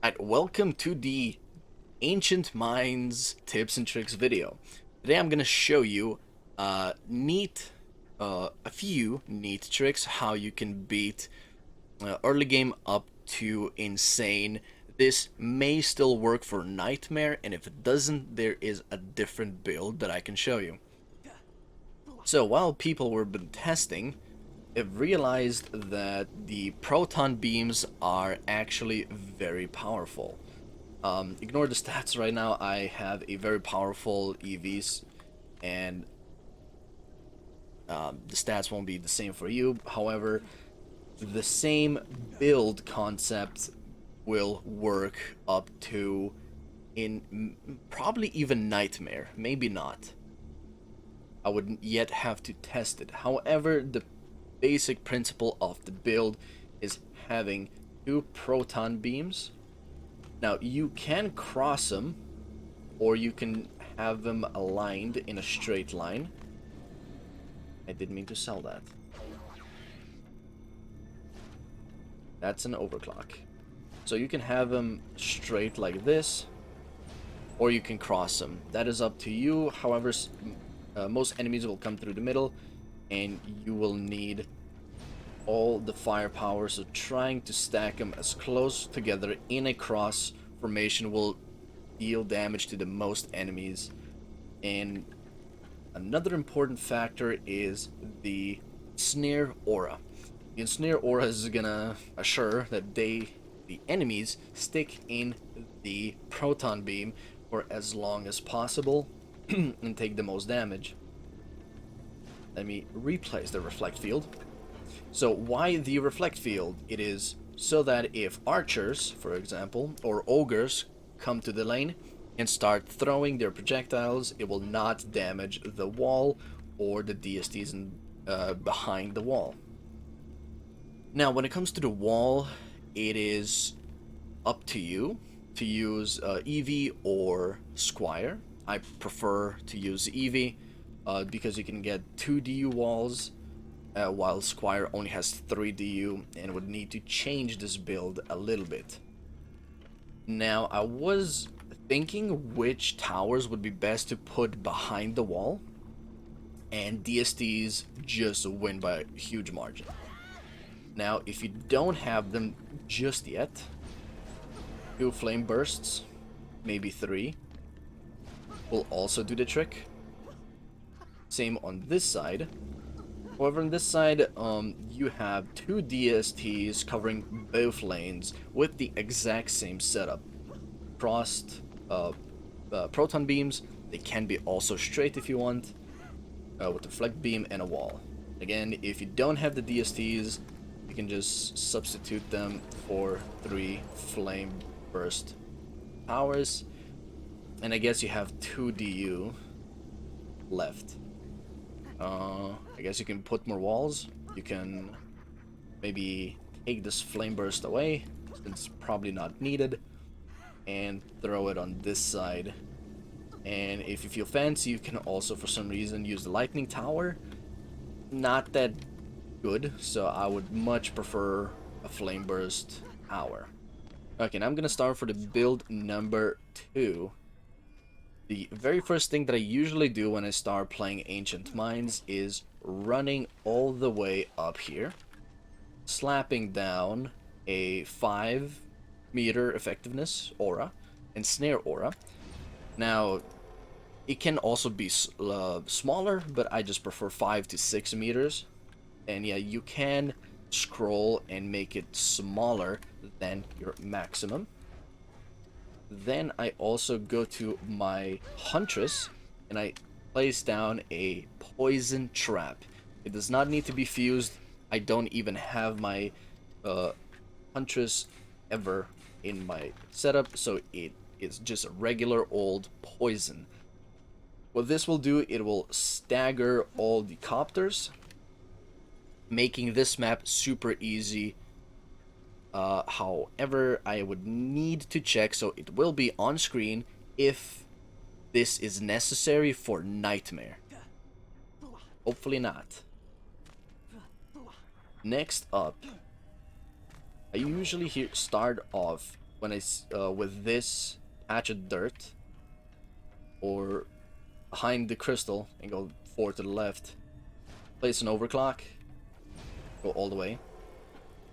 Alright, welcome to the Ancient Minds tips and tricks video. Today I'm gonna show you a few neat tricks how you can beat early game up to insane. This may still work for Nightmare, and if it doesn't, there is a different build that I can show you. So while people were been testing, I've realized that the proton beams are actually very powerful. Ignore the stats right now. I have a very powerful EVs, and the stats won't be the same for you. However, the same build concept will work up to probably even Nightmare. Maybe not. I wouldn't yet have to test it. However, the basic principle of the build is having two proton beams. Now, you can cross them, or you can have them aligned in a straight line. I didn't mean to sell that. That's an overclock. So you can have them straight like this, or you can cross them. That is up to you. However, most enemies will come through the middle, and you will need all the firepower, so trying to stack them as close together in a cross formation will deal damage to the most enemies. And another important factor is the snare aura. The snare aura is gonna assure that the enemies stick in the proton beam for as long as possible and take the most damage. Let me replace the reflect field. So why the reflect field? It is so that if archers, for example, or ogres come to the lane and start throwing their projectiles, it will not damage the wall or the DSTs behind the wall. Now, when it comes to the wall, it is up to you to use EV or Squire. I prefer to use EV because you can get 2 DU walls, while Squire only has 3 DU and would need to change this build a little bit. Now, I was thinking which towers would be best to put behind the wall, and DSTs just win by a huge margin. Now, if you don't have them just yet, 2 flame bursts, maybe 3, will also do the trick. Same on this side. However, on this side, you have 2 DSTs covering both lanes with the exact same setup. Crossed proton beams, they can be also straight if you want, with a reflect beam and a wall. Again, if you don't have the DSTs, you can just substitute them for 3 flame burst towers, and I guess you have 2 DU left. I guess you can put more walls. You can maybe take this flame burst away, since it's probably not needed, and throw it on this side. And if you feel fancy, you can also for some reason use the lightning tower. Not that good, so I would much prefer a flame burst tower. Okay, now I'm gonna start for the build number 2. The very first thing that I usually do when I start playing Ancient Minds is running all the way up here, slapping down a 5-meter effectiveness aura and snare aura. Now, it can also be smaller, but I just prefer 5 to 6 meters. And yeah, you can scroll and make it smaller than your maximum. Then I also go to my Huntress and I place down a poison trap. It does not need to be fused. I don't even have my Huntress ever in my setup, so it is just a regular old poison. What this will do, it will stagger all the copters, making this map super easy. However, I would need to check, so it will be on screen if this is necessary for Nightmare. Hopefully not. Next up, I usually start off when with this patch of dirt or behind the crystal and go 4 to the left, place an overclock, go all the way.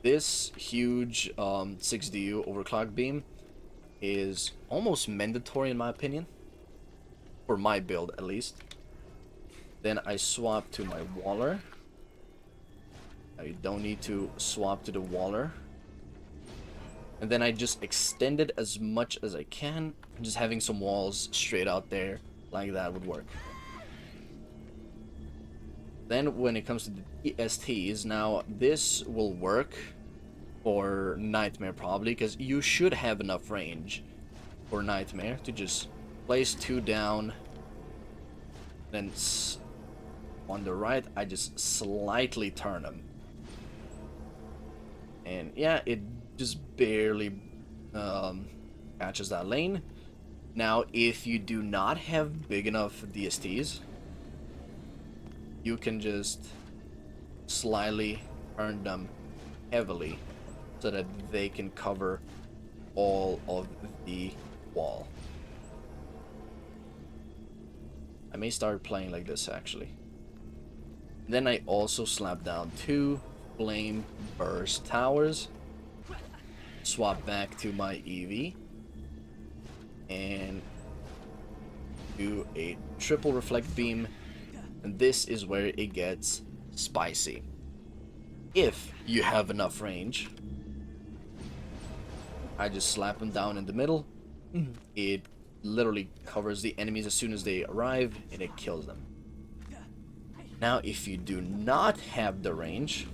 This huge 6DU overclock beam is almost mandatory in my opinion, for my build at least. Then I swap to my Waller. Now you don't need to swap to the Waller. And then I just extend it as much as I can. Just having some walls straight out there like that would work. Then when it comes to the ESTs, now this will work for Nightmare probably, because you should have enough range for Nightmare to just place 2 down. Then on the right, I just slightly turn them. And yeah, it just barely catches that lane. Now, if you do not have big enough DSTs, you can just slightly turn them heavily so that they can cover all of the wall. I may start playing like this actually. Then I also slap down 2 flame burst towers, swap back to my EV, and do a triple reflect beam, and this is where it gets spicy. If you have enough range, I just slap them down in the middle. It literally covers the enemies as soon as they arrive, and it kills them. Now, if you do not have the range,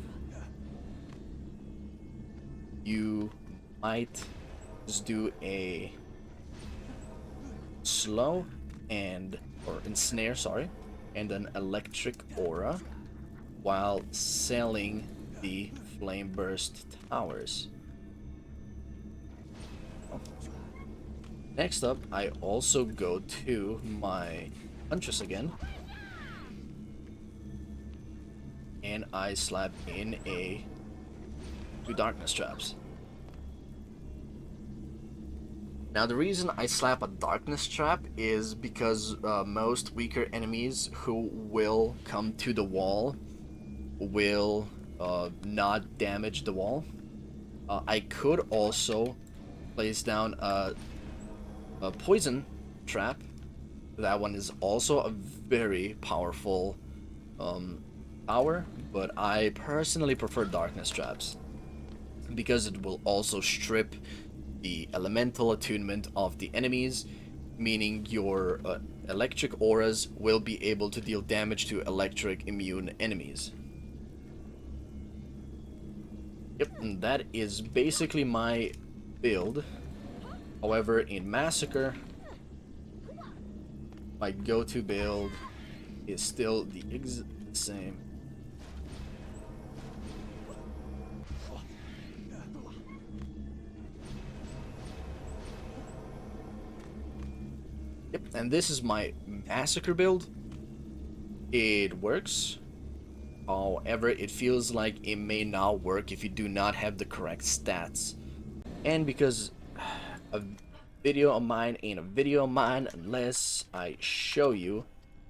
you might just do a slow or ensnare, sorry, and an electric aura while selling the flame burst towers. Next up, I also go to my Huntress again, and I slap in 2 darkness traps. Now the reason I slap a darkness trap is because most weaker enemies who will come to the wall will not damage the wall. I could also place down a poison trap. That one is also a very powerful power, but I personally prefer darkness traps because it will also strip the elemental attunement of the enemies, meaning your electric auras will be able to deal damage to electric immune enemies. Yep, and that is basically my build. However, in Massacre, my go-to build is still the same. Yep, and this is my Massacre build. It works. However, it feels like it may not work if you do not have the correct stats. And because a video of mine ain't a video of mine unless I show you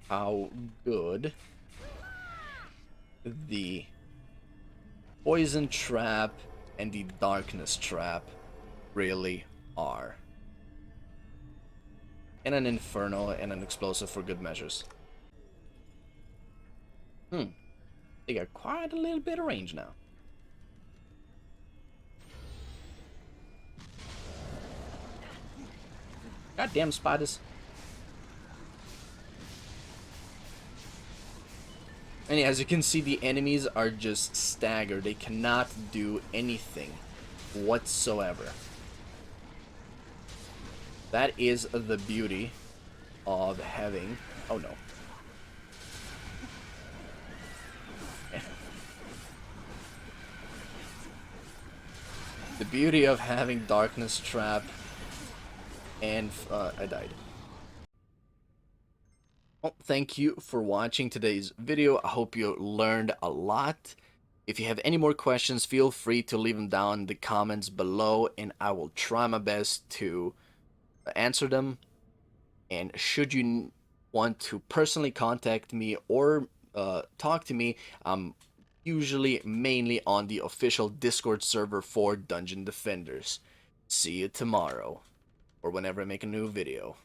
how good the poison trap and the darkness trap really are. And an inferno and an explosive for good measures. They got quite a little bit of range now. Goddamn spiders. And as you can see, the enemies are just staggered. They cannot do anything whatsoever. That is the beauty of having... Oh no. The beauty of having Darkness Trap and... I died. Well, thank you for watching today's video. I hope you learned a lot. If you have any more questions, feel free to leave them down in the comments below, and I will try my best to answer them. And should you want to personally contact me or talk to me, I'm usually mainly on the official Discord server for Dungeon Defenders. See you tomorrow, or whenever I make a new video.